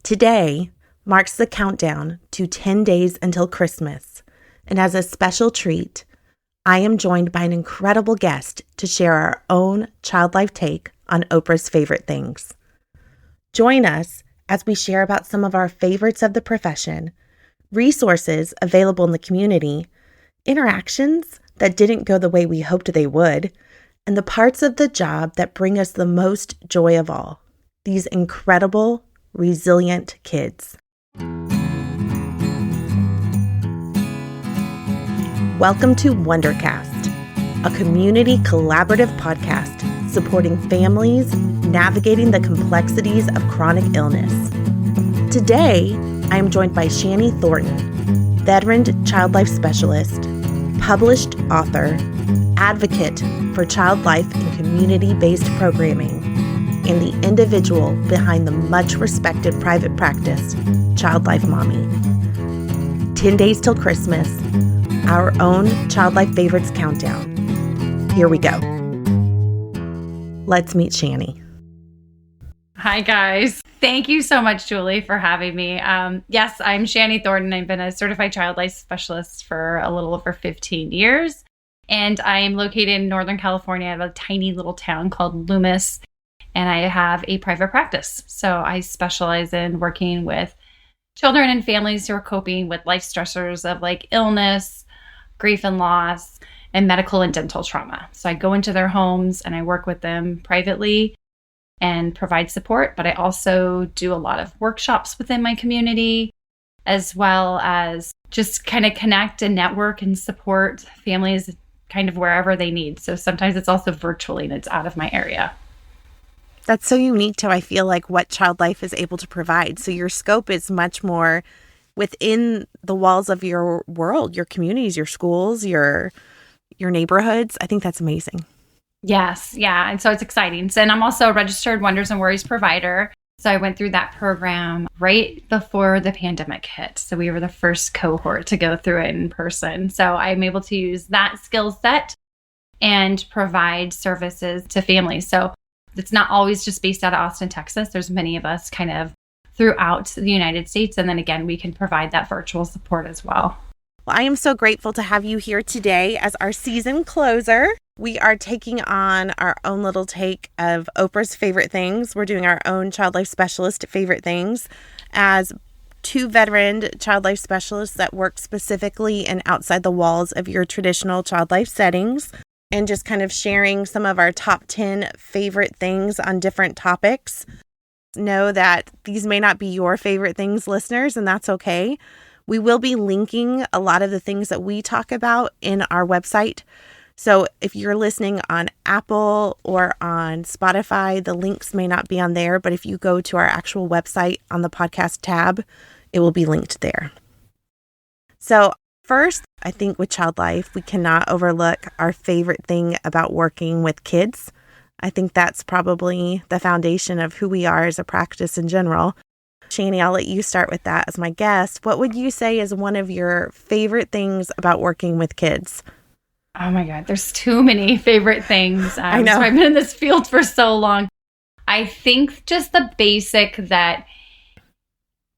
Today marks the countdown to 10 days until Christmas, and as a special treat, I am joined by an incredible guest to share our own child life take on Oprah's favorite things. Join us as we share about some of our favorites of the profession, resources available in the community, interactions that didn't go the way we hoped they would, and the parts of the job that bring us the most joy of all, these incredible, resilient kids. Welcome to Wondercast, a community collaborative podcast supporting families navigating the complexities of chronic illness. Today, I am joined by Shani Thornton, veteran child life specialist, published author, advocate for child life and community-based programming, and the individual behind the much-respected private practice, Child Life Mommy. 10 days till Christmas, our own Child Life Favorites countdown. Here we go. Let's meet Shani. Hi, guys. Thank you so much, Julie, for having me. Yes, I'm Shani Thornton. I've been a certified child life specialist for a little over 15 years, and I am located in Northern California at a tiny little town called Loomis, and I have a private practice. So I specialize in working with children and families who are coping with life stressors of like illness, grief and loss, and medical and dental trauma. So I go into their homes and I work with them privately and provide support, but I also do a lot of workshops within my community, as well as just kind of connect and network and support families kind of wherever they need. So sometimes it's also virtually and it's out of my area. That's so unique to, I feel like, what Child Life is able to provide. So your scope is much more within the walls of your world, your communities, your schools, your neighborhoods. I think that's amazing. Yes. Yeah. And so it's exciting. And I'm also a registered Wonders and Worries provider. So I went through that program right before the pandemic hit. So we were the first cohort to go through it in person. So I'm able to use that skill set and provide services to families. So it's not always just based out of Austin, Texas. There's many of us kind of throughout the United States. And then again, we can provide that virtual support as well. Well, I am so grateful to have you here today as our season closer. We are taking on our own little take of Oprah's favorite things. We're doing our own child life specialist favorite things as two veteran child life specialists that work specifically and outside the walls of your traditional child life settings, and just kind of sharing some of our top 10 favorite things on different topics. Know that these may not be your favorite things, listeners, and that's okay. We will be linking a lot of the things that we talk about in our website. So if you're listening on Apple or on Spotify, the links may not be on there, but if you go to our actual website on the podcast tab, it will be linked there. So first, I think with Child Life, we cannot overlook our favorite thing about working with kids. I think that's probably the foundation of who we are as a practice in general. Shani, I'll let you start with that as my guest. What would you say is one of your favorite things about working with kids? Oh my God, there's too many favorite things. I know. So I've been in this field for so long. I think just the basic that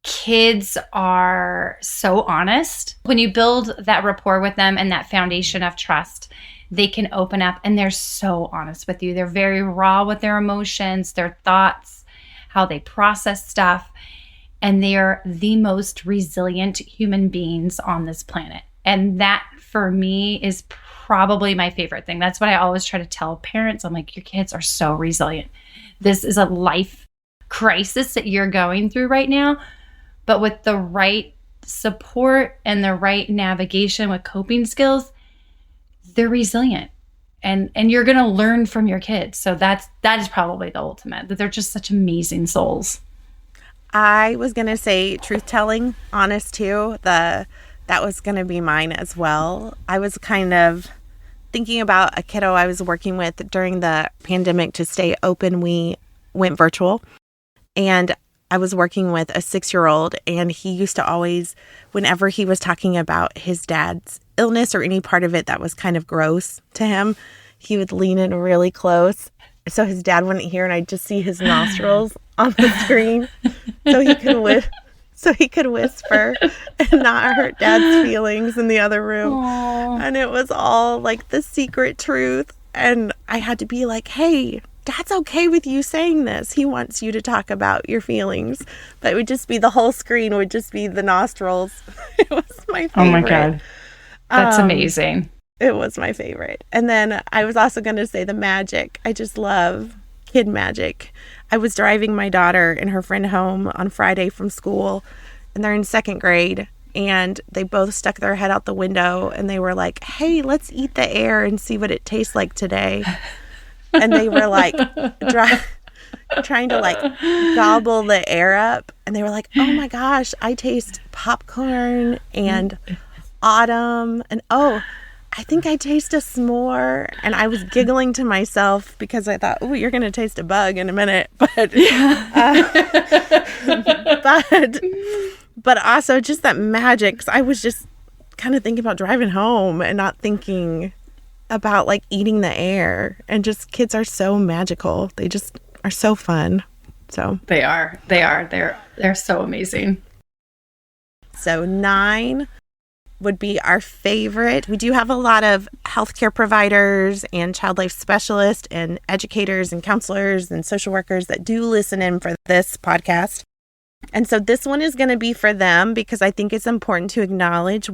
kids are so honest. When you build that rapport with them and that foundation of trust, they can open up and they're so honest with you. They're very raw with their emotions, their thoughts, how they process stuff. And they are the most resilient human beings on this planet. And that for me is probably my favorite thing. That's what I always try to tell parents. I'm like, your kids are so resilient. This is a life crisis that you're going through right now. But with the right support and the right navigation with coping skills, they're resilient. And you're going to learn from your kids. So that is probably the ultimate, that they're just such amazing souls. I was going to say truth-telling, honest too. That was going to be mine as well. I was kind of thinking about a kiddo I was working with during the pandemic to stay open. We went virtual, and I was working with a 6-year-old, and he used to always, whenever he was talking about his dad's illness or any part of it that was kind of gross to him, he would lean in really close so his dad wouldn't hear, and I'd just see his nostrils on the screen. so he could whisper and not hurt Dad's feelings in the other room. Aww. And it was all like the secret truth. And I had to be like, hey, Dad's okay with you saying this. He wants you to talk about your feelings. But it would just be the whole screen would just be the nostrils. It was my favorite. Oh my God. That's amazing. It was my favorite. And then I was also going to say the magic. I just love kid magic. I was driving my daughter and her friend home on Friday from school, and they're in second grade, and they both stuck their head out the window and they were like, hey, let's eat the air and see what it tastes like today. And they were like trying to like gobble the air up, and they were like, oh my gosh, I taste popcorn and autumn, and oh, I think I taste a s'more. And I was giggling to myself because I thought, oh, you're going to taste a bug in a minute. But but also just that magic. 'Cause I was just kind of thinking about driving home and not thinking about like eating the air. And just kids are so magical. They just are so fun. So they are. They're so amazing. So 9 would be our favorite. We do have a lot of healthcare providers and child life specialists and educators and counselors and social workers that do listen in for this podcast. And so this one is going to be for them because I think it's important to acknowledge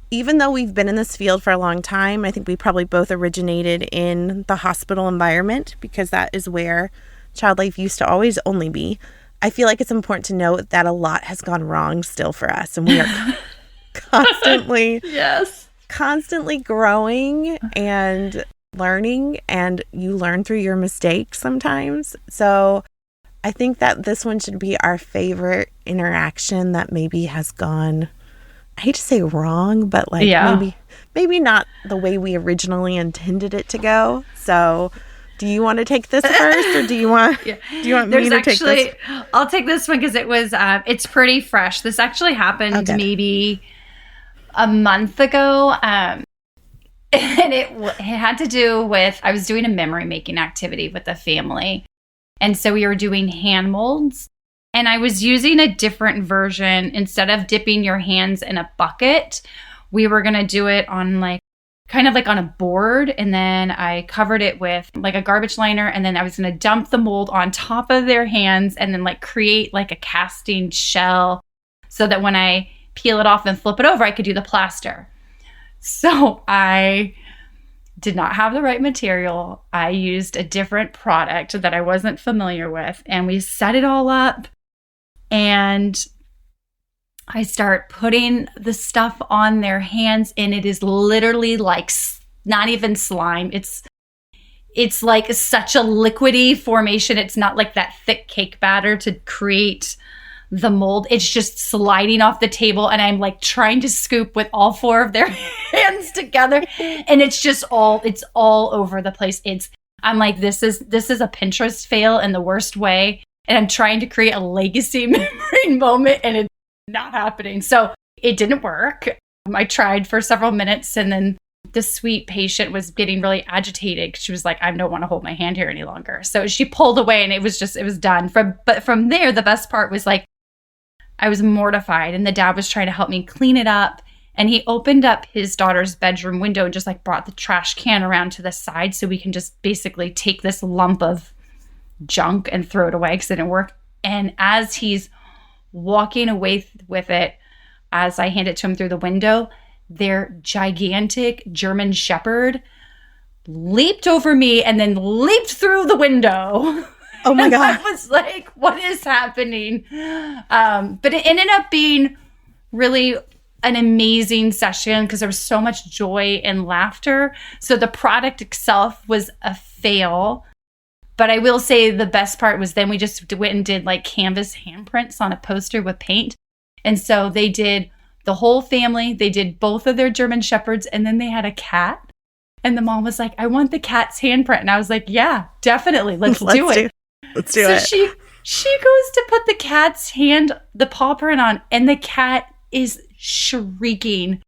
even though we've been in this field for a long time, I think we probably both originated in the hospital environment because that is where child life used to always only be. I feel like it's important to note that a lot has gone wrong still for us, and we are constantly growing and learning, and you learn through your mistakes sometimes. So I think that this one should be our favorite interaction that maybe has gone, I hate to say wrong, but like maybe not the way we originally intended it to go. So do you want to take this first, or do you want me to take this? I'll take this one because it's pretty fresh. This actually happened maybe a month ago. And it had to do with, I was doing a memory making activity with a family. And so we were doing hand molds, and I was using a different version. Instead of dipping your hands in a bucket, we were going to do it on kind of like on a board. And then I covered it with like a garbage liner. And then I was going to dump the mold on top of their hands and then like create like a casting shell so that when I peel it off and flip it over, I could do the plaster. So I did not have the right material. I used a different product that I wasn't familiar with, and we set it all up, and I start putting the stuff on their hands, and it is literally like not even slime. It's like such a liquidy formation. It's not like that thick cake batter to create the mold. It's just sliding off the table, and I'm like trying to scoop with all 4 of their hands together, and it's all over the place. I'm like, this is a Pinterest fail in the worst way, and I'm trying to create a legacy memory moment, and it's not happening. So it didn't work. I tried for several minutes, and then the sweet patient was getting really agitated. She was like, I don't want to hold my hand here any longer. So she pulled away, and it was done. But from there, the best part was like, I was mortified, and the dad was trying to help me clean it up. And he opened up his daughter's bedroom window and just like brought the trash can around to the side so we can just basically take this lump of junk and throw it away because it didn't work. And as he's walking away with it, as I hand it to him through the window, their gigantic German Shepherd leaped over me and then leaped through the window. Oh my God. I was like, what is happening? But it ended up being really an amazing session because there was so much joy and laughter. So the product itself was a fail. But I will say the best part was then we just went and did like canvas handprints on a poster with paint. And so they did the whole family. They did both of their German Shepherds, and then they had a cat. And the mom was like, I want the cat's handprint. And I was like, yeah, definitely. Let's do it. Let's do it. So she goes to put the cat's hand, the paw print on, and the cat is shrieking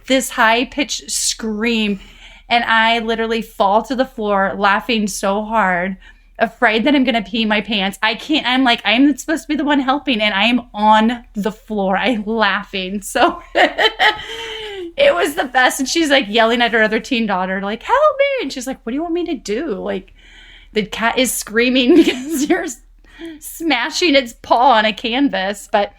this high-pitched scream. And I literally fall to the floor laughing so hard afraid that I'm going to pee my pants. I can't. I'm like, I'm supposed to be the one helping, and I am on the floor. I'm laughing. So it was the best. And she's like yelling at her other teen daughter, like, help me. And she's like, what do you want me to do? Like, the cat is screaming because you're smashing its paw on a canvas. But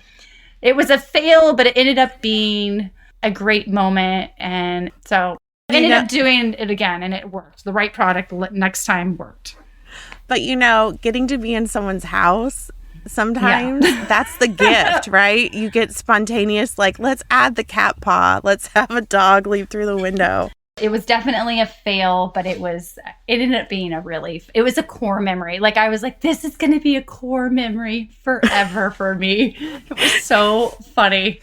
it was a fail, but it ended up being a great moment. And so I ended up doing it again, and it worked. The right product next time worked. But, getting to be in someone's house, sometimes that's the gift, right? You get spontaneous, like, let's add the cat paw. Let's have a dog leap through the window. It was definitely a fail, but it ended up being a relief. It was a core memory. Like, I was like, this is going to be a core memory forever for me. It was so funny.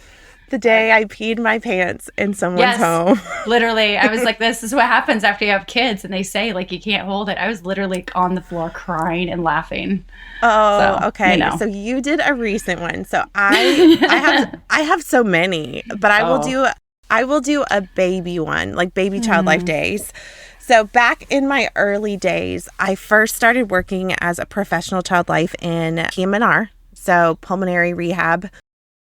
The day I peed my pants in someone's home. Literally. I was like, this is what happens after you have kids. And they say, like, you can't hold it. I was literally on the floor crying and laughing. Oh, so, okay. So you did a recent one. So I have so many, but I will do a baby one, like baby child life days. So back in my early days, I first started working as a professional child life in PM&R, so pulmonary rehab.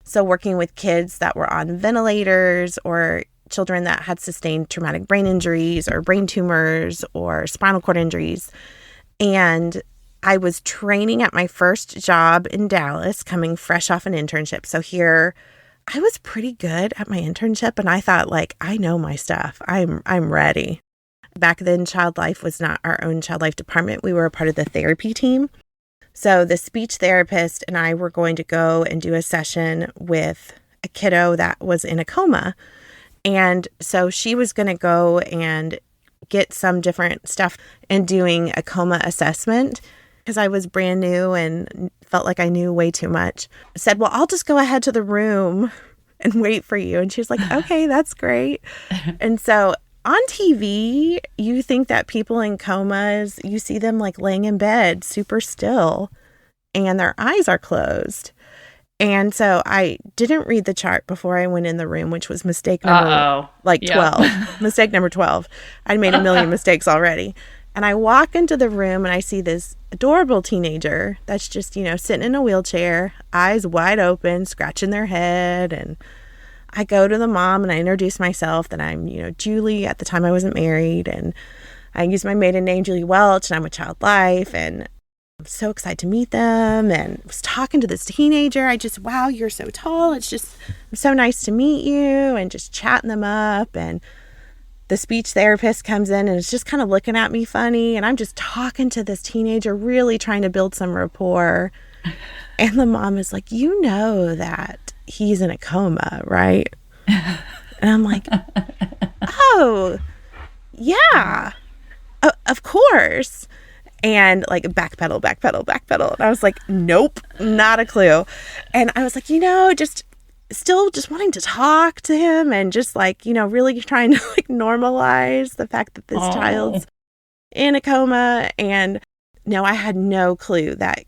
So working with kids that were on ventilators or children that had sustained traumatic brain injuries or brain tumors or spinal cord injuries. And I was training at my first job in Dallas, coming fresh off an internship. So here I was pretty good at my internship, and I thought, like, I know my stuff. I'm ready. Back then, Child Life was not our own Child Life department. We were a part of the therapy team. So the speech therapist and I were going to go and do a session with a kiddo that was in a coma. And so she was going to go and get some different stuff and doing a coma assessment because I was brand new and felt like I knew way too much. I said, well, I'll just go ahead to the room and wait for you. And she was like, okay, that's great. And so on TV, you think that people in comas, you see them like laying in bed super still and their eyes are closed. And so I didn't read the chart before I went in the room, which was mistake number 12. Mistake number 12. I'd made a million mistakes already. And I walk into the room and I see this adorable teenager that's just, sitting in a wheelchair, eyes wide open, scratching their head. And I go to the mom and I introduce myself that I'm, Julie. At the time I wasn't married, and I use my maiden name, Julie Welch, and I'm with Child Life, and I'm so excited to meet them. And I was talking to this teenager. Wow, you're so tall. It's so nice to meet you, and just chatting them up. And the speech therapist comes in and is just kind of looking at me funny. And I'm just talking to this teenager, really trying to build some rapport. And the mom is like, that he's in a coma, right? And I'm like, oh, yeah, of course. And like backpedal. And I was like, nope, not a clue. And I was like, still just wanting to talk to him and just like, really trying to like normalize the fact that this child's in a coma. And no, I had no clue that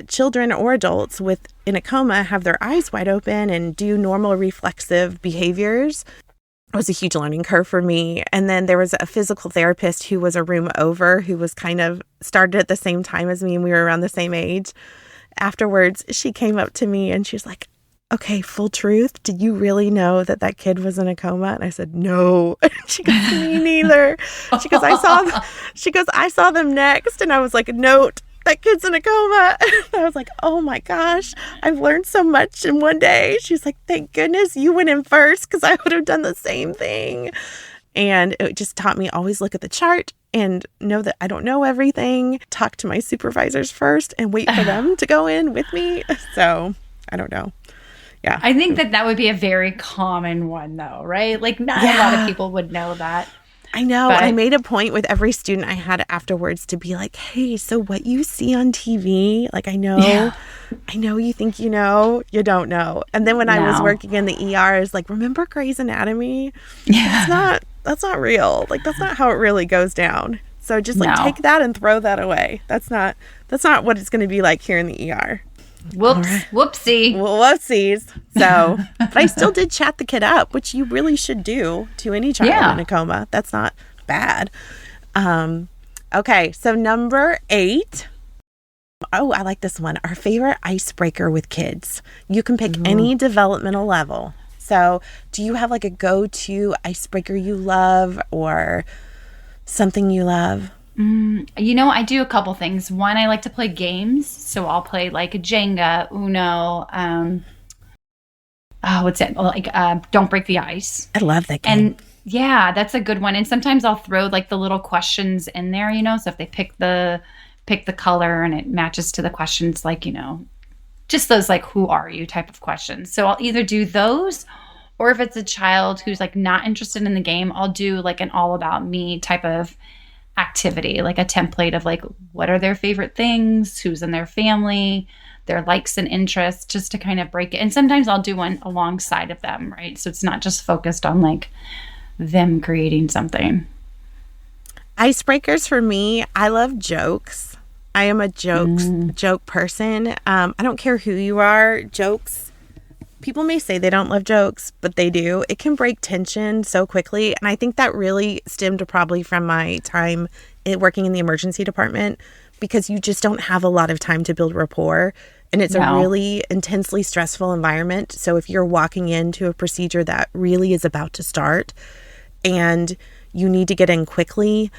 children or adults in a coma have their eyes wide open and do normal reflexive behaviors. It was a huge learning curve for me. And then there was a physical therapist who was a room over, who was kind of started at the same time as me, and we were around the same age. Afterwards, she came up to me and she was like, okay, full truth, did you really know that kid was in a coma? And I said, no. She goes, me neither. She goes, I saw them next. And I was like, note, that kid's in a coma. I was like, oh my gosh, I've learned so much in one day. She's like, thank goodness you went in first, because I would have done the same thing. And it just taught me always look at the chart and know that I don't know everything. Talk to my supervisors first and wait for them to go in with me. So I don't know. Yeah. I think that would be a very common one though, right? Like not a lot of people would know that. I know. But I made a point with every student I had afterwards to be like, hey, so what you see on TV, like I know you think you know, you don't know. And then when I was working in the ER, I was like, remember Grey's Anatomy? Yeah. That's not real. Like that's not how it really goes down. So just like take that and throw that away. That's not what it's going to be like here in the ER. Whoops. Right. Whoopsie. Well, whoopsies. So, but I still did chat the kid up, which you really should do to any child in a coma. That's not bad. Okay. So number 8, Oh, I like this one. Our favorite icebreaker with kids. You can pick Ooh. any developmental level. So, do you have like a go-to icebreaker you love or something you love? I do a couple things. One, I like to play games. So I'll play like Jenga, Uno, what's it? Like Don't Break the Ice. I love that game. And yeah, that's a good one. And sometimes I'll throw like the little questions in there, so if they pick the color and it matches to the questions, like, just those like who are you type of questions. So I'll either do those, or if it's a child who's like not interested in the game, I'll do like an all about me type of activity, like a template of like what are their favorite things, who's in their family, their likes and interests, just to kind of break it. And sometimes I'll do one alongside of them, right? So it's not just focused on like them creating something. Icebreakers for me, I love jokes. I am a joke person. I don't care who you are. Jokes, people may say they don't love jokes, but they do. It can break tension so quickly. And I think that really stemmed probably from my time working in the emergency department, because you just don't have a lot of time to build rapport. And it's a really intensely stressful environment. So if you're walking into a procedure that really is about to start and you need to get in quickly,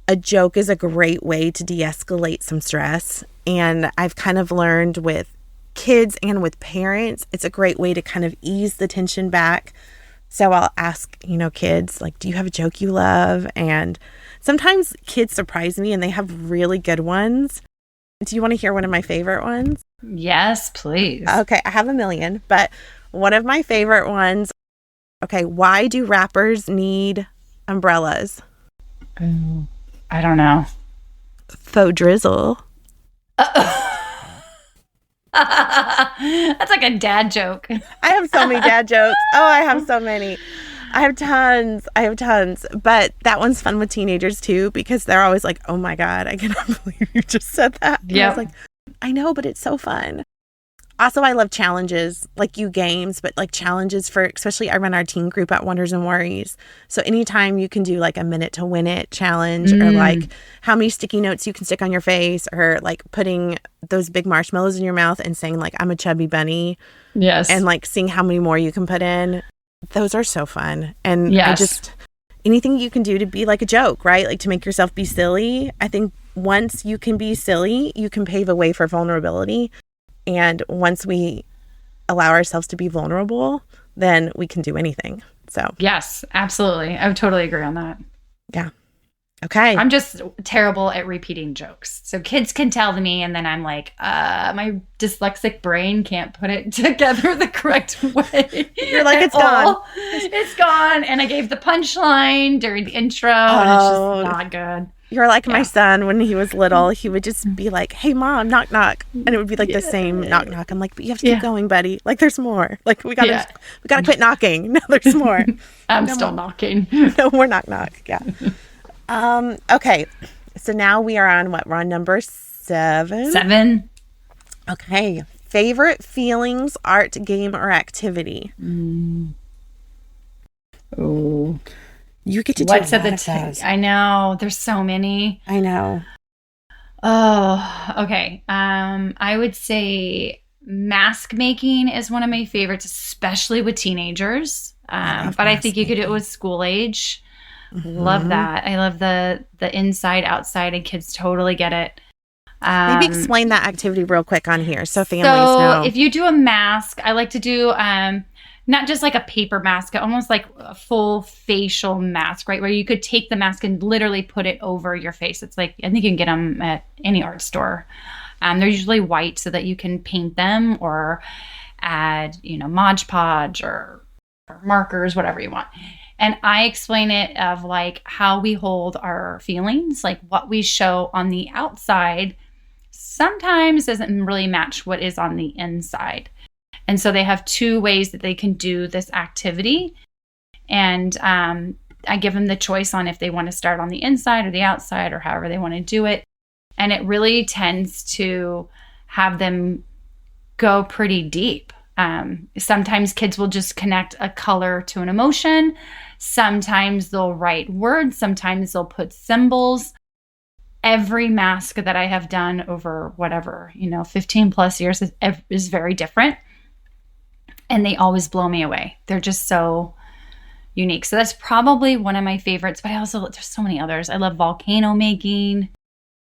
a joke is a great way to de-escalate some stress. And I've kind of learned with kids and with parents, it's a great way to kind of ease the tension back. So I'll ask, kids, like, do you have a joke you love? And sometimes kids surprise me and they have really good ones. Do you want to hear one of my favorite ones? Yes, please. Okay, I have a million, but one of my favorite ones. Okay, why do rappers need umbrellas? Ooh, I don't know. Faux drizzle. That's like a dad joke. I have so many dad jokes. Oh, I have so many. I have tons. But that one's fun with teenagers too, because they're always like, oh my God, I cannot believe you just said that. Yeah. I was like, I know, but it's so fun. Also, I love challenges, like games, but like challenges for, especially I run our teen group at Wonders and Worries. So anytime you can do like a minute to win it challenge, or like how many sticky notes you can stick on your face, or like putting those big marshmallows in your mouth and saying like, I'm a chubby bunny. Yes. And like seeing how many more you can put in. Those are so fun. And yes. Anything you can do to be like a joke, right? Like to make yourself be silly. I think once you can be silly, you can pave a way for vulnerability. And once we allow ourselves to be vulnerable, then we can do anything. So yes, absolutely. I would totally agree on that. Yeah. Okay. I'm just terrible at repeating jokes. So kids can tell me, and then I'm like, my dyslexic brain can't put it together the correct way. You're like, it's gone. It's gone. And I gave the punchline during the intro, and it's just not good. You're like my son when he was little. He would just be like, hey, Mom, knock, knock. And it would be like the same knock, knock. I'm like, but you have to keep going, buddy. Like, there's more. Like, we gotta quit knocking. No, there's more. I'm still knocking. No more knock, knock. Yeah. Okay. So now we are on we're on number 7. 7. Okay. Favorite feelings, art, game, or activity? Oh. You get to do what's a at lot the of those. I know. There's so many. I know. Oh, okay. I would say mask making is one of my favorites, especially with teenagers. But I think you could do it with school age. Mm-hmm. Love that. I love the inside, outside, and kids totally get it. Maybe explain that activity real quick on here so families know. If you do a mask, I like to do not just like a paper mask, almost like a full facial mask, right? Where you could take the mask and literally put it over your face. It's like, I think you can get them at any art store. They're usually white so that you can paint them or add, Mod Podge or markers, whatever you want. And I explain it of like how we hold our feelings, like what we show on the outside sometimes doesn't really match what is on the inside. And so they have 2 ways that they can do this activity. And I give them the choice on if they want to start on the inside or the outside or however they want to do it. And it really tends to have them go pretty deep. Sometimes kids will just connect a color to an emotion. Sometimes they'll write words. Sometimes they'll put symbols. every mask that I have done over whatever, 15 plus years is very different. And they always blow me away. They're just so unique. So that's probably one of my favorites, but there's so many others. I love volcano making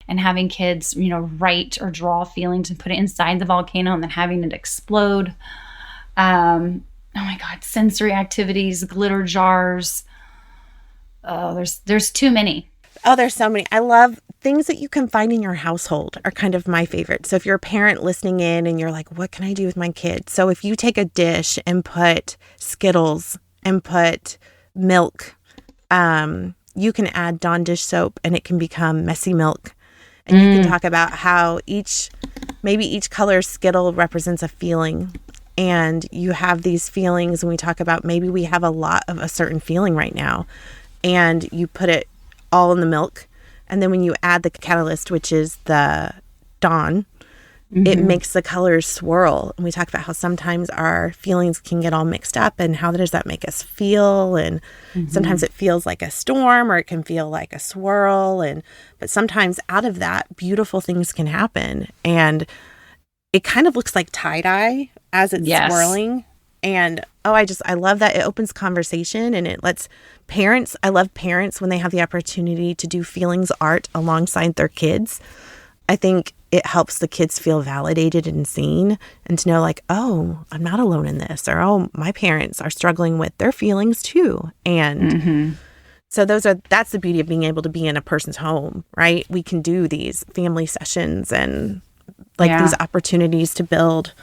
and having kids, write or draw feelings and put it inside the volcano and then having it explode. Oh my God, sensory activities, glitter jars. Oh, there's too many. Oh, there's so many. I love things that you can find in your household are kind of my favorite. So if you're a parent listening in and you're like, what can I do with my kids? So if you take a dish and put Skittles and put milk, you can add Dawn dish soap and it can become messy milk. And you can talk about how each color Skittle represents a feeling. And you have these feelings, and we talk about maybe we have a lot of a certain feeling right now. And you put it all in the milk. And then when you add the catalyst, which is the Dawn, it makes the colors swirl. And we talk about how sometimes our feelings can get all mixed up and how does that make us feel? And sometimes it feels like a storm or it can feel like a swirl. But sometimes out of that, beautiful things can happen. And it kind of looks like tie-dye as it's swirling. And I love that it opens conversation and it lets parents, I love parents when they have the opportunity to do feelings art alongside their kids. I think it helps the kids feel validated and seen and to know like, oh, I'm not alone in this, or, oh, my parents are struggling with their feelings too. And so that's the beauty of being able to be in a person's home, right? We can do these family sessions and these opportunities to build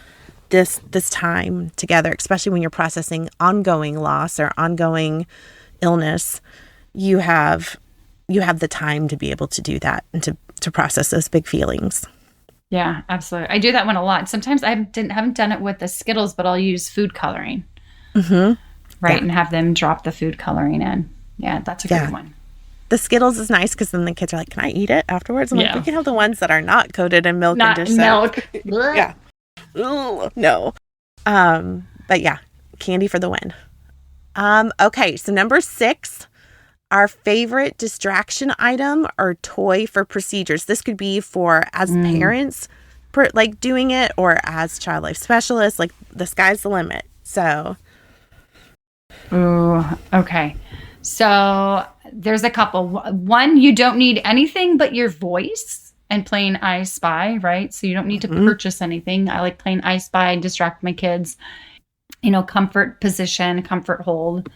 this time together, especially when you're processing ongoing loss or ongoing illness. You have the time to be able to do that and to process those big feelings. Yeah, absolutely. I do that one a lot. Sometimes I haven't done it with the Skittles, but I'll use food coloring. Right, and have them drop the food coloring in. Yeah, that's a good one. The Skittles is nice because then the kids are like, can I eat it afterwards? I'm like, we can have the ones that are not coated in milk and dish soap. Yeah. Ooh, no. But yeah, candy for the win. Okay, so number 6, our favorite distraction item or toy for procedures. This could be for as parents, doing it, or as child life specialists. Like the sky's the limit. So. Ooh, okay. So there's a couple. One, you don't need anything but your voice and playing I Spy, right? So you don't need to purchase anything. I like playing I Spy and distract my kids. Comfort position, comfort hold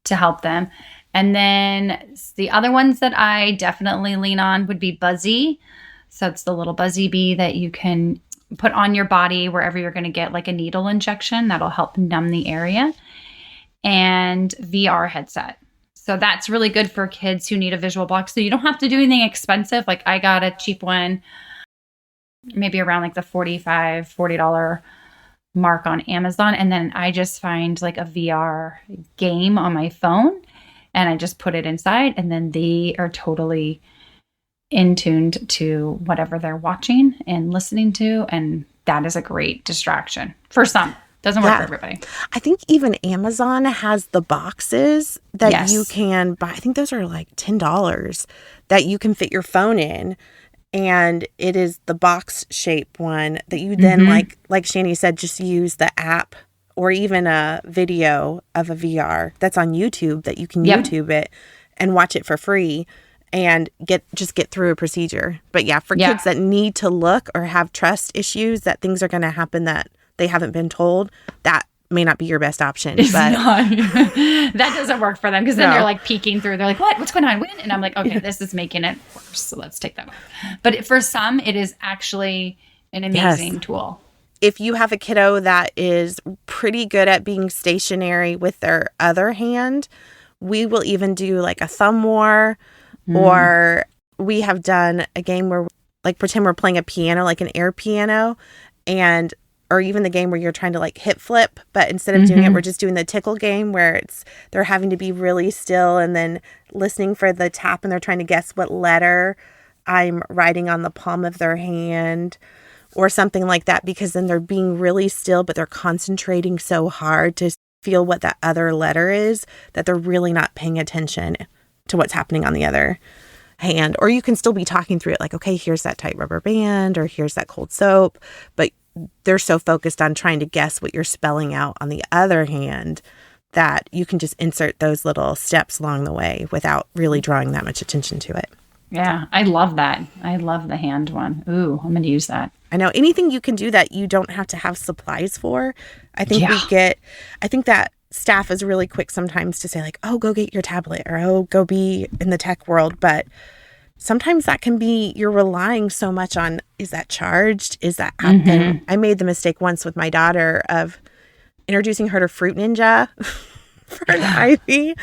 to help them. And then the other ones that I definitely lean on would be Buzzy. So it's the little Buzzy bee that you can put on your body wherever you're going to get like a needle injection. That'll help numb the area. And VR headset. So that's really good for kids who need a visual block. So you don't have to do anything expensive. Like I got a cheap one, maybe around like the $40 mark on Amazon. And then I just find like a VR game on my phone and I just put it inside and then they are totally in tuned to whatever they're watching and listening to. And that is a great distraction for some. Doesn't work for everybody. I think even Amazon has the boxes that you can buy. I think those are like $10 that you can fit your phone in. And it is the box shape one that you then, like Shani said, just use the app or even a video of a VR that's on YouTube that you can YouTube it and watch it for free and get through a procedure. But for kids that need to look or have trust issues that things are going to happen that they haven't been told, that may not be your best option. It's but not. That doesn't work for them because then they're like peeking through. They're like, what's going on? When? And I'm like, okay, this is making it worse. So let's take that off. But for some, it is actually an amazing tool. If you have a kiddo that is pretty good at being stationary with their other hand, we will even do like a thumb war, or we have done a game where like pretend we're playing a piano, like an air piano, or even the game where you're trying to like hip flip, but instead of doing it, we're just doing the tickle game where they're having to be really still and then listening for the tap and they're trying to guess what letter I'm writing on the palm of their hand or something like that, because then they're being really still, but they're concentrating so hard to feel what that other letter is that they're really not paying attention to what's happening on the other hand, or you can still be talking through it like, okay, here's that tight rubber band, or here's that cold soap. But they're so focused on trying to guess what you're spelling out on the other hand that you can just insert those little steps along the way without really drawing that much attention to it. Yeah, I love that. I love the hand one. Ooh, I'm going to use that. I know anything you can do that you don't have to have supplies for. I think that staff is really quick sometimes to say like, oh, go get your tablet, or oh, go be in the tech world. But sometimes that can be, you're relying so much on, is that charged? Is that happening? I made the mistake once with my daughter of introducing her to Fruit Ninja for an IV.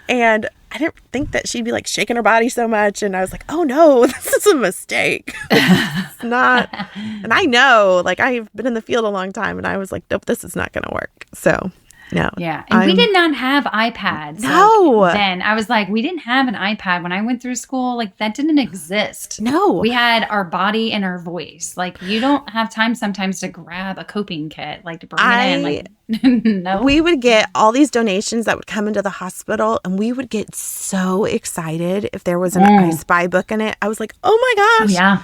And I didn't think that she'd be like shaking her body so much. And I was like, oh no, this is a mistake. It's not. And I know, like, I've been in the field a long time, and I was like, nope, this is not going to work. So no. Yeah. And we did not have iPads. No. Like, then I was like, we didn't have an iPad when I went through school. Like, that didn't exist. No. We had our body and our voice. Like, you don't have time sometimes to grab a coping kit, like to bring it in. Like, no. We would get all these donations that would come into the hospital, and we would get so excited if there was an I Spy book in it. I was like, oh my gosh. Oh, yeah.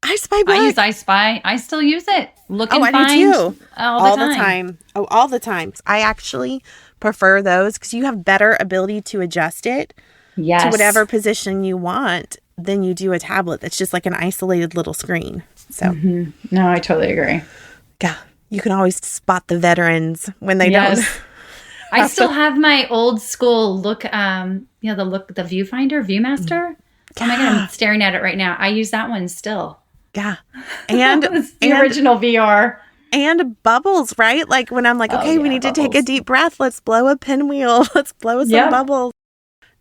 I Spy book. I use I Spy. I still use it. Look and I find do too. all the time. Oh, all the time. I actually prefer those because you have better ability to adjust it to whatever position you want than you do a tablet that's just like an isolated little screen. So No, I totally agree. Yeah. You can always spot the veterans when they don't. I still have my old school look, the viewfinder, Viewmaster. Oh my God, I'm staring at it right now. I use that one still. Yeah. And the original VR. And bubbles, right? Like when I'm like, okay, we need to take a deep breath. Let's blow a pinwheel. Let's blow some bubbles.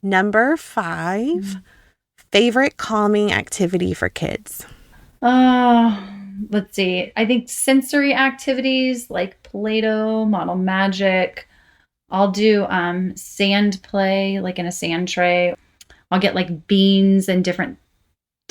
Number 5, favorite calming activity for kids. Let's see. I think sensory activities like Play-Doh, Model Magic. I'll do sand play, like in a sand tray. I'll get like beans and different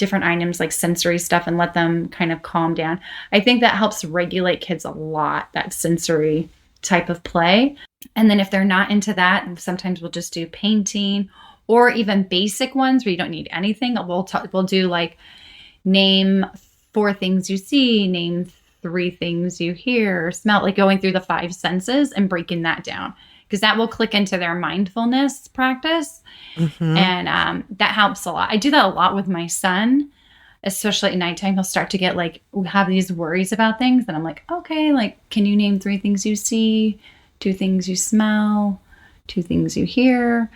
items like sensory stuff and let them kind of calm down. I think that helps regulate kids a lot, that sensory type of play. And then if they're not into that, sometimes we'll just do painting or even basic ones where you don't need anything. We'll do like name 4 things you see, name 3 things you hear, smell, like going through the 5 senses and breaking that down. Because that will click into their mindfulness practice. And that helps a lot. I do that a lot with my son, especially at nighttime. He'll start to get like, have these worries about things. And I'm like, okay, like, can you name 3 things you see, 2 things you smell, 2 things you hear?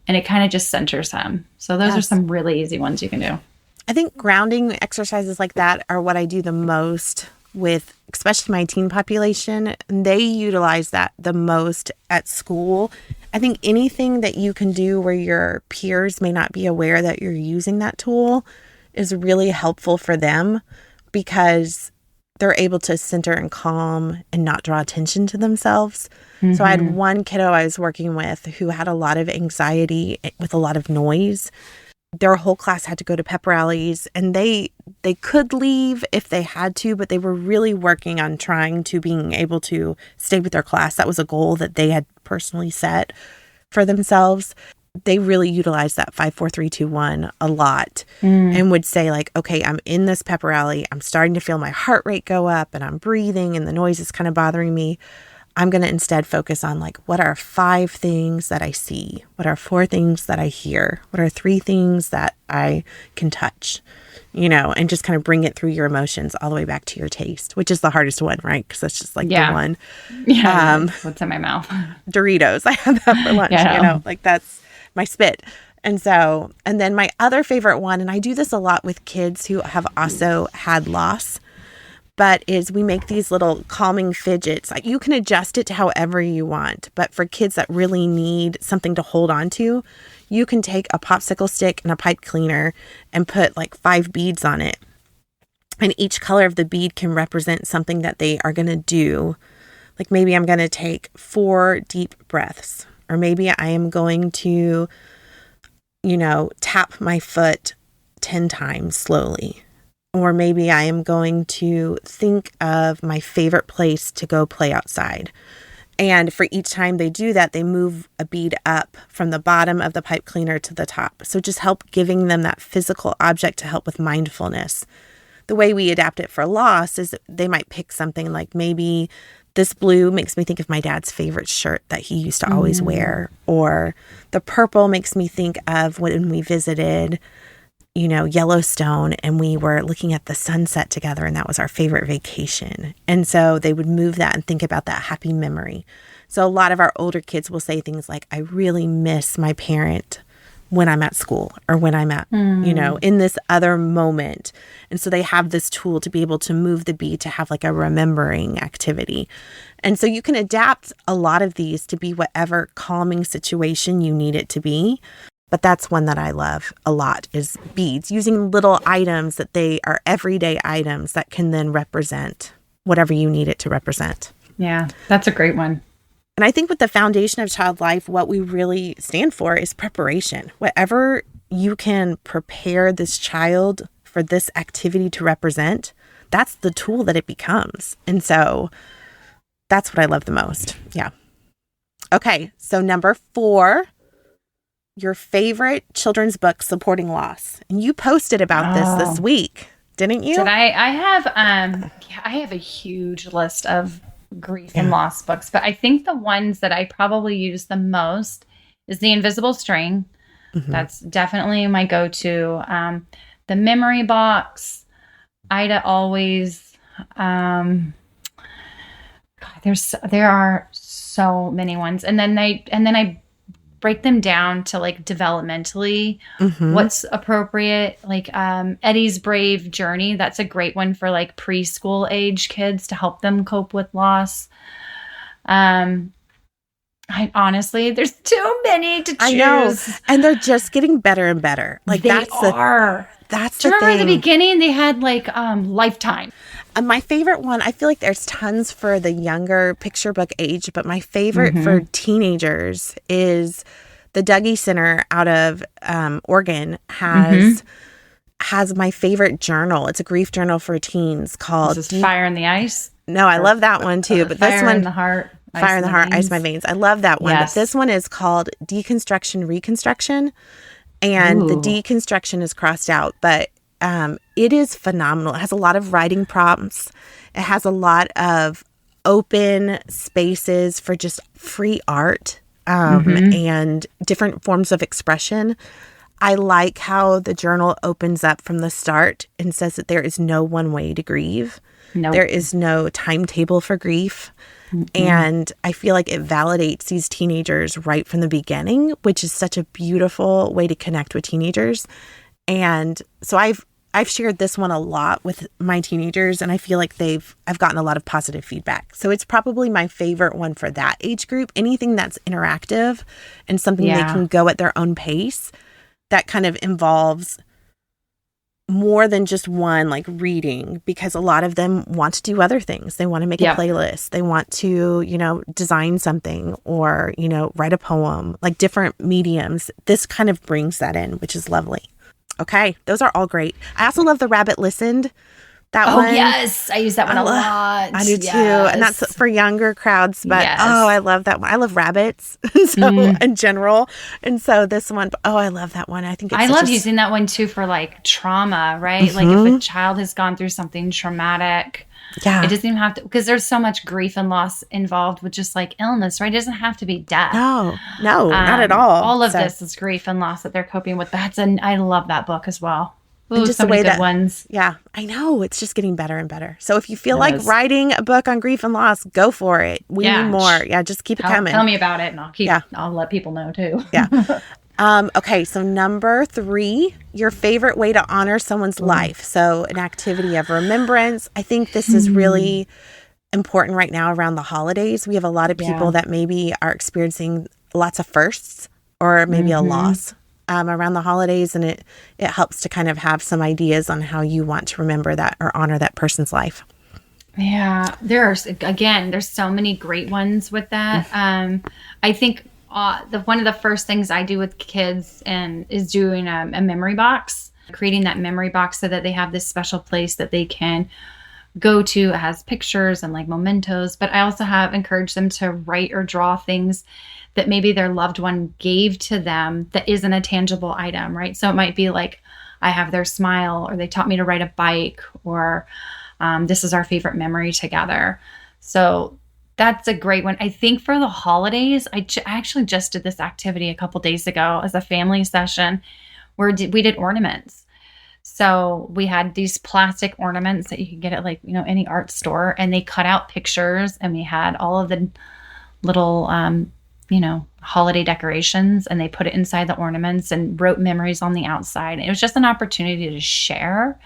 And it kind of just centers him. So those are some really easy ones you can do. I think grounding exercises like that are what I do the most with especially my teen population. They utilize that the most at school. I think anything that you can do where your peers may not be aware that you're using that tool is really helpful for them because they're able to center and calm and not draw attention to themselves. So I had one kiddo I was working with who had a lot of anxiety with a lot of noise. Their whole class had to go to pep rallies, and they could leave if they had to, but they were really working on trying to being able to stay with their class. That was a goal that they had personally set for themselves. They really utilized that 5, 4, 3, 2, 1 a lot and would say like, okay, I'm in this pep rally. I'm starting to feel my heart rate go up and I'm breathing and the noise is kind of bothering me. I'm going to instead focus on like, what are 5 things that I see? What are 4 things that I hear? What are 3 things that I can touch? And just kind of bring it through your emotions all the way back to your taste, which is the hardest one, right? Because that's just like the one. Yeah. What's in my mouth? Doritos. I had that for lunch, like that's my spit. And then my other favorite one, and I do this a lot with kids who have also had loss, but is we make these little calming fidgets. Like you can adjust it to however you want. But for kids that really need something to hold on to, you can take a popsicle stick and a pipe cleaner and put like 5 beads on it. And each color of the bead can represent something that they are going to do. Like maybe I'm going to take 4 deep breaths. Or maybe I am going to, tap my foot 10 times slowly. Or maybe I am going to think of my favorite place to go play outside. And for each time they do that, they move a bead up from the bottom of the pipe cleaner to the top. So just help giving them that physical object to help with mindfulness. The way we adapt it for loss is they might pick something like maybe this blue makes me think of my dad's favorite shirt that he used to always wear, or the purple makes me think of when we visited, Yellowstone, and we were looking at the sunset together, and that was our favorite vacation. And so they would move that and think about that happy memory. So a lot of our older kids will say things like, I really miss my parent when I'm at school, or when I'm at, in this other moment. And so they have this tool to be able to move the bead to have like a remembering activity. And so you can adapt a lot of these to be whatever calming situation you need it to be. But that's one that I love a lot, is beads, using little items that they are everyday items that can then represent whatever you need it to represent. Yeah, that's a great one. And I think with the foundation of child life, what we really stand for is preparation. Whatever you can prepare this child for this activity to represent, that's the tool that it becomes. And so that's what I love the most. Yeah. Okay. So number 4, your favorite children's book supporting loss. And you posted about this week, didn't you? Did I? I have a huge list of grief and loss books, but I think the ones that I probably use the most is The Invisible String. That's definitely my go-to. The Memory Box, Ida Always. God, there are so many ones, and then I break them down to like developmentally what's appropriate. Like Eddie's Brave Journey, that's a great one for like preschool age kids to help them cope with loss. I honestly, there's too many to choose. I know, and they're just getting better and better. Like they that's are. That's Do the you remember thing. at the beginning they had like Lifetime? My favorite one, I feel like there's tons for the younger picture book age, but my favorite for teenagers is the Dougie Center out of Oregon has my favorite journal. It's a grief journal for teens called Fire in the Ice. No, I love that one too. But this one, Fire in the Heart. Fire in the Heart, Ice My Veins. I love that one. Yes. But this one is called Deconstruction Reconstruction. And the deconstruction is crossed out, but it is phenomenal. It has a lot of writing prompts. It has a lot of open spaces for just free art and different forms of expression. I like how the journal opens up from the start and says that there is no one way to grieve. Nope. There is no timetable for grief. And I feel like it validates these teenagers right from the beginning, which is such a beautiful way to connect with teenagers. And so I've shared this one a lot with my teenagers, and I feel like I've gotten a lot of positive feedback. So it's probably my favorite one for that age group. Anything that's interactive and something they can go at their own pace, that kind of involves more than just one, like reading, because a lot of them want to do other things. They want to make a playlist. They want to, design something, or, write a poem, like different mediums. This kind of brings that in, which is lovely. Okay. Those are all great. I also love The Rabbit Listened. That one. Oh, yes. I use that one a lot. I do too. And that's for younger crowds. But, I love that one. I love rabbits in general. And so this one, I love that one. I think it's I love using that one too for like trauma, right? Like if a child has gone through something traumatic. Yeah. It doesn't even have to, because there's so much grief and loss involved with just like illness, right? It doesn't have to be death. No, not at all. All of this is grief and loss that they're coping with. I love that book as well. Ooh, just so the way many good ones. Yeah, I know. It's just getting better and better. So if you feel like writing a book on grief and loss, go for it. We need more. Yeah, just keep it coming. Tell me about it, and I'll let people know too. Yeah. Okay, so number 3, your favorite way to honor someone's life. So an activity of remembrance. I think this is really important right now around the holidays. We have a lot of people that maybe are experiencing lots of firsts, or maybe a loss around the holidays, and it helps to kind of have some ideas on how you want to remember that or honor that person's life. Yeah, there's so many great ones with that. I think one of the first things I do with kids is doing a memory box, creating that memory box so that they have this special place that they can go to. It has pictures and like mementos, but I also have encouraged them to write or draw things that maybe their loved one gave to them that isn't a tangible item, right? So it might be like, I have their smile, or they taught me to ride a bike, or this is our favorite memory together. So that's a great one. I think for the holidays, I actually just did this activity a couple days ago as a family session where we did ornaments. So we had these plastic ornaments that you can get at like, any art store, and they cut out pictures, and we had all of the little, holiday decorations, and they put it inside the ornaments and wrote memories on the outside. It was just an opportunity to share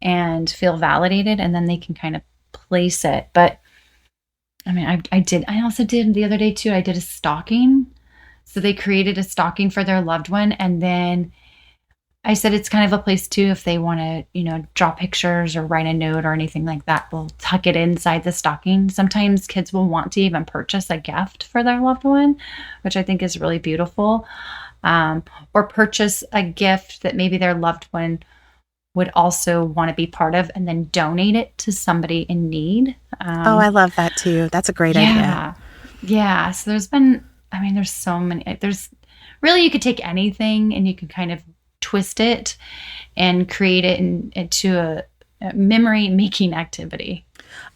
and feel validated, and then they can kind of place it. But I mean, I also did the other day too, I did a stocking. So they created a stocking for their loved one. And then I said, it's kind of a place too, if they want to, draw pictures or write a note or anything like that, we'll tuck it inside the stocking. Sometimes kids will want to even purchase a gift for their loved one, which I think is really beautiful. Or purchase a gift that maybe their loved one would also want to be part of, and then donate it to somebody in need. I love that too. That's a great idea. Yeah. So there's so many, you could take anything and you can kind of twist it and create it into a memory making activity.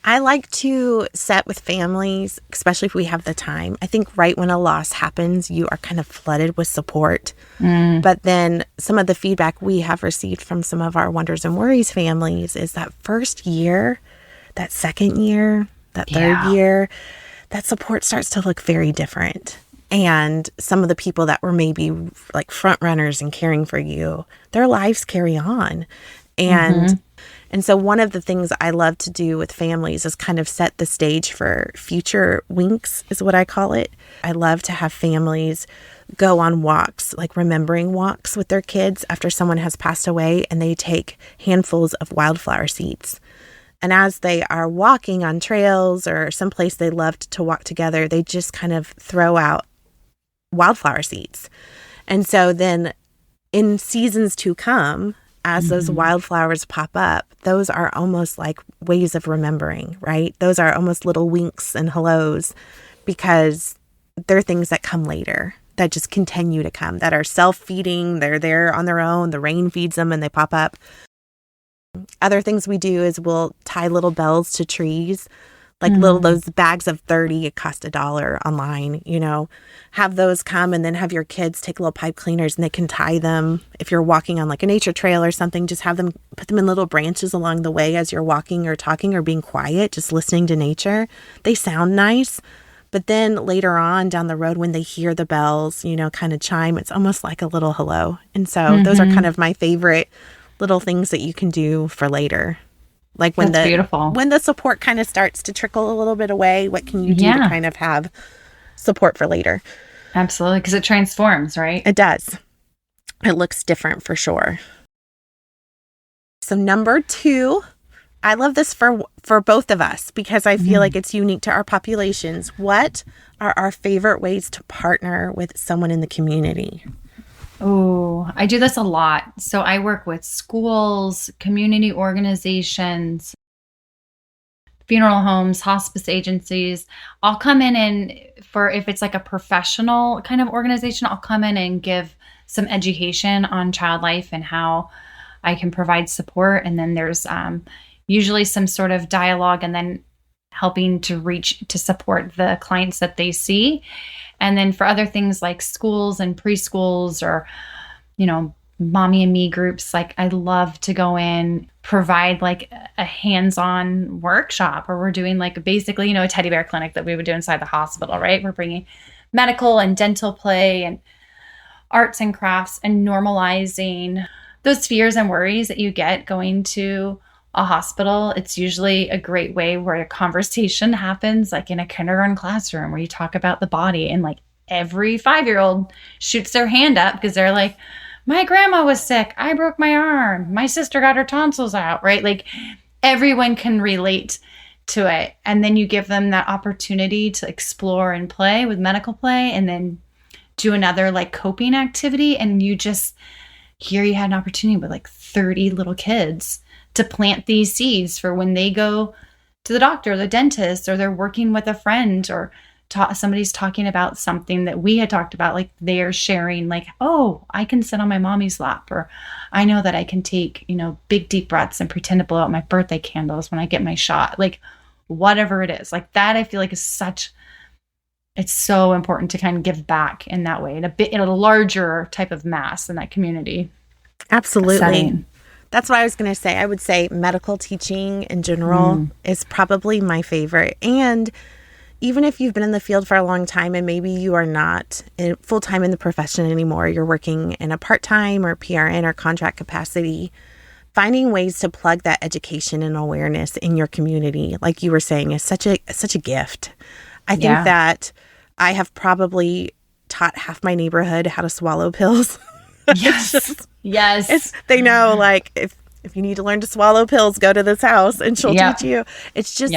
I like to set with families, especially if we have the time. I think right when a loss happens, you are kind of flooded with support. But then some of the feedback we have received from some of our Wonders and Worries families is that first year, that second year, that third year, that support starts to look very different. And some of the people that were maybe like front runners and caring for you, their lives carry on. And so one of the things I love to do with families is kind of set the stage for future winks, is what I call it. I love to have families go on walks, like remembering walks with their kids after someone has passed away, and they take handfuls of wildflower seeds. And as they are walking on trails or someplace they loved to walk together, they just kind of throw out wildflower seeds. And so then in seasons to come, as those wildflowers pop up, those are almost like ways of remembering, right? Those are almost little winks and hellos, because they're things that come later, that just continue to come, that are self-feeding. They're there on their own. The rain feeds them and they pop up. Other things we do is we'll tie little bells to trees, like those bags of 30, it cost $1 online, have those come, and then have your kids take little pipe cleaners and they can tie them. If you're walking on like a nature trail or something, just have them put them in little branches along the way as you're walking or talking or being quiet, just listening to nature. They sound nice. But then later on down the road, when they hear the bells, kind of chime, it's almost like a little hello. And so those are kind of my favorite little things that you can do for later. Like when the support kind of starts to trickle a little bit away, what can you do to kind of have support for later? Absolutely, because it transforms, right? It does. It looks different for sure. So number 2, I love this for both of us because I feel like it's unique to our populations. What are our favorite ways to partner with someone in the community? Oh, I do this a lot. So I work with schools, community organizations, funeral homes, hospice agencies. I'll come in and if it's like a professional kind of organization, I'll come in and give some education on child life and how I can provide support. And then there's usually some sort of dialogue, and then helping to support the clients that they see. And then for other things like schools and preschools or, mommy and me groups, like I love to go in, provide like a hands-on workshop, or we're doing like basically, a teddy bear clinic that we would do inside the hospital, right? We're bringing medical and dental play and arts and crafts and normalizing those fears and worries that you get going to a hospital. It's usually a great way where a conversation happens, like in a kindergarten classroom, where you talk about the body, and like every 5-year-old shoots their hand up because they're like, my grandma was sick, I broke my arm, my sister got her tonsils out, right? Like everyone can relate to it. And then you give them that opportunity to explore and play with medical play, and then do another like coping activity. And you had an opportunity with like 30 little kids to plant these seeds for when they go to the doctor, or the dentist, or they're working with a friend, or somebody's talking about something that we had talked about, like they're sharing, like, oh, I can sit on my mommy's lap, or I know that I can take, big deep breaths and pretend to blow out my birthday candles when I get my shot, like whatever it is, like that. I feel like it's so important to kind of give back in that way, in a larger type of mass in that community. Absolutely. Setting. That's what I was going to say. I would say medical teaching in general is probably my favorite. And even if you've been in the field for a long time and maybe you are not full-time in the profession anymore, you're working in a part-time or PRN or contract capacity, finding ways to plug that education and awareness in your community, like you were saying, is such a gift. I think that I have probably taught half my neighborhood how to swallow pills. Yes. They know, like, if you need to learn to swallow pills, go to this house and she'll teach you. It's just,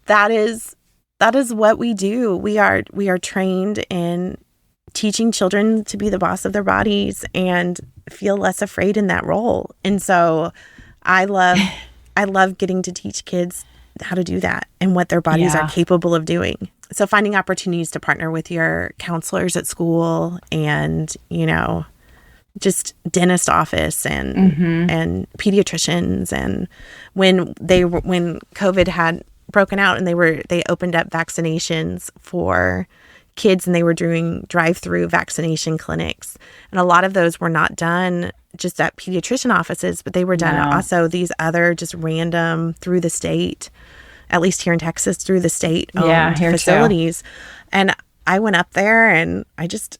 that is what we do. We are trained in teaching children to be the boss of their bodies and feel less afraid in that role. And so I love getting to teach kids how to do that and what their bodies are capable of doing. So finding opportunities to partner with your counselors at school and, just dentist office and pediatricians. And when COVID had broken out and they opened up vaccinations for kids, and they were doing drive-through vaccination clinics. And a lot of those were not done just at pediatrician offices, but they were done at also these other just random through the state, at least here in Texas, through the state facilities. Too. And I went up there and I just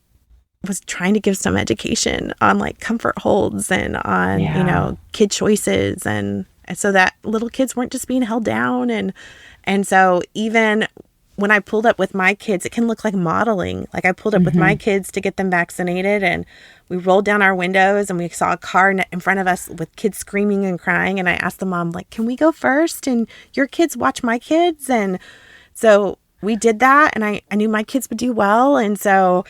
was trying to give some education on like comfort holds and on, kid choices. And so that little kids weren't just being held down. And so even when I pulled up with my kids, it can look like modeling. Like I pulled up with my kids to get them vaccinated, and we rolled down our windows and we saw a car in front of us with kids screaming and crying. And I asked the mom, like, can we go first and your kids watch my kids? And so we did that, and I knew my kids would do well. And so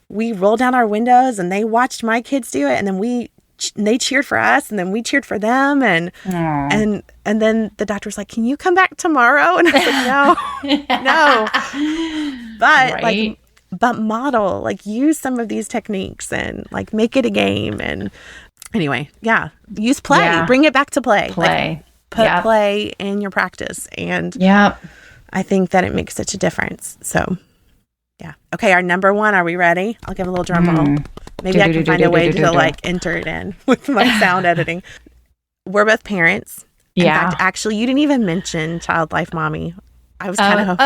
we rolled down our windows and they watched my kids do it. And then they cheered for us, and then we cheered for them. And then the doctor was like, can you come back tomorrow? And I was like, no. But but model, like use some of these techniques and like make it a game. And anyway, use play, bring it back to play. Like, put play in your practice. And I think that it makes such a difference. So okay, our number one, are we ready? I'll give a little drum roll. Maybe I can find a way to like enter it in with my sound editing. We're both parents. In fact, actually, you didn't even mention Child Life Mommy. I was kind of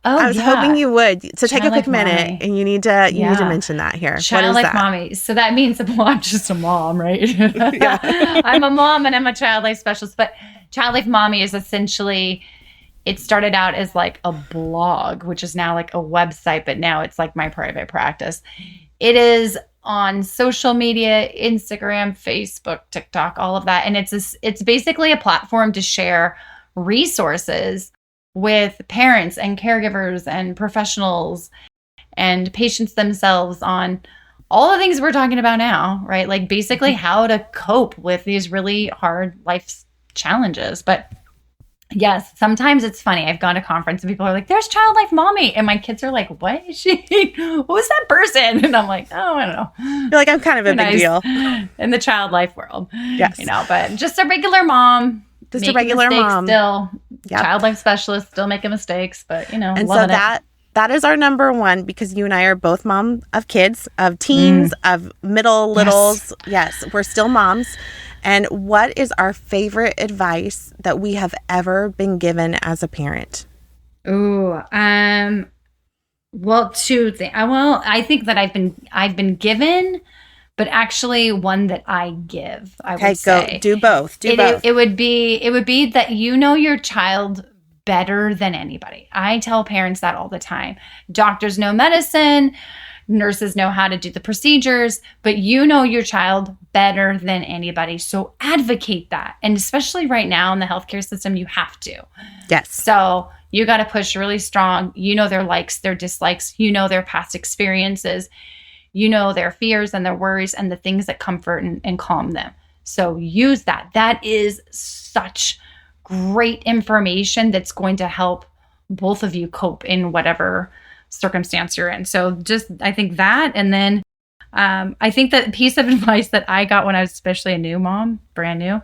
I was hoping you would. So take a quick minute, and you need to mention that here. Child Life Mommy. So that means, I'm just a mom, right? I'm a mom and I'm a Child Life specialist. But Child Life Mommy is essentially, it started out as like a blog, which is now like a website, but now it's like my private practice. It is on social media, Instagram, Facebook, TikTok, all of that. And it's basically a platform to share resources with parents and caregivers and professionals and patients themselves on all the things we're talking about now, right? Like basically how to cope with these really hard life challenges. But yes, sometimes it's funny. I've gone to conference and people are like, there's Child Life Mommy. And my kids are like, what is she? Who's that person? And I'm like, oh, I don't know. You're like, I'm kind of a big deal. In the child life world. Yes. But just a regular mom. Just a regular mom. Still. Child life specialist, still making mistakes, but, And so that is our number one, because you and I are both mom of kids, of teens, of middle littles. Yes, we're still moms. And what is our favorite advice that we have ever been given as a parent? Well, two things. I think that I've been given, but actually one that I give. I would say. Go do both. It would be that your child better than anybody. I tell parents that all the time. Doctors know medicine. Nurses know how to do the procedures, but your child better than anybody. So advocate that. And especially right now in the healthcare system, you have to. Yes. So you got to push really strong. Their likes, their dislikes, their past experiences, their fears and their worries and the things that comfort and calm them. So use that. That is such great information that's going to help both of you cope in whatever circumstance you're in. So just, I think that, and then I think that piece of advice that I got when I was especially a new mom, brand new,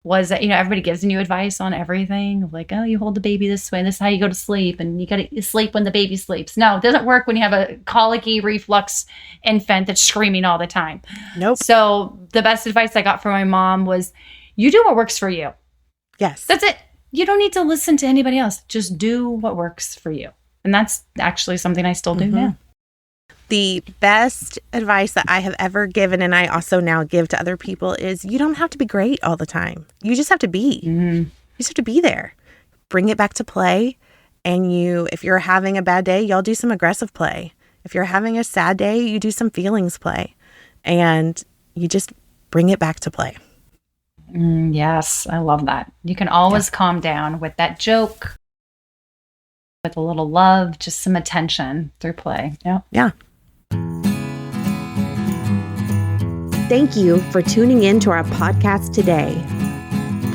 was that, everybody gives you advice on everything. Like, oh, you hold the baby this way. This is how you go to sleep. And you got to sleep when the baby sleeps. No, it doesn't work when you have a colicky reflux infant that's screaming all the time. Nope. So the best advice I got from my mom was, you do what works for you. Yes. That's it. You don't need to listen to anybody else. Just do what works for you. And that's actually something I still do now. The best advice that I have ever given, and I also now give to other people, is you don't have to be great all the time. You just have to be. You just have to be there. Bring it back to play. And if you're having a bad day, y'all do some aggressive play. If you're having a sad day, you do some feelings play. And you just bring it back to play. Yes, I love that. You can always calm down with that joke, with a little love, just some attention through play. Yeah. Thank you for tuning in to our podcast today.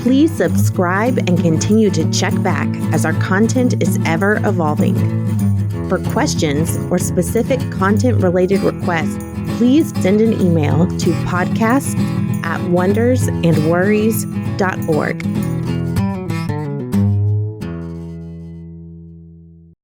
Please subscribe and continue to check back as our content is ever evolving. For questions or specific content-related requests, please send an email to podcast@wondersandworries.org.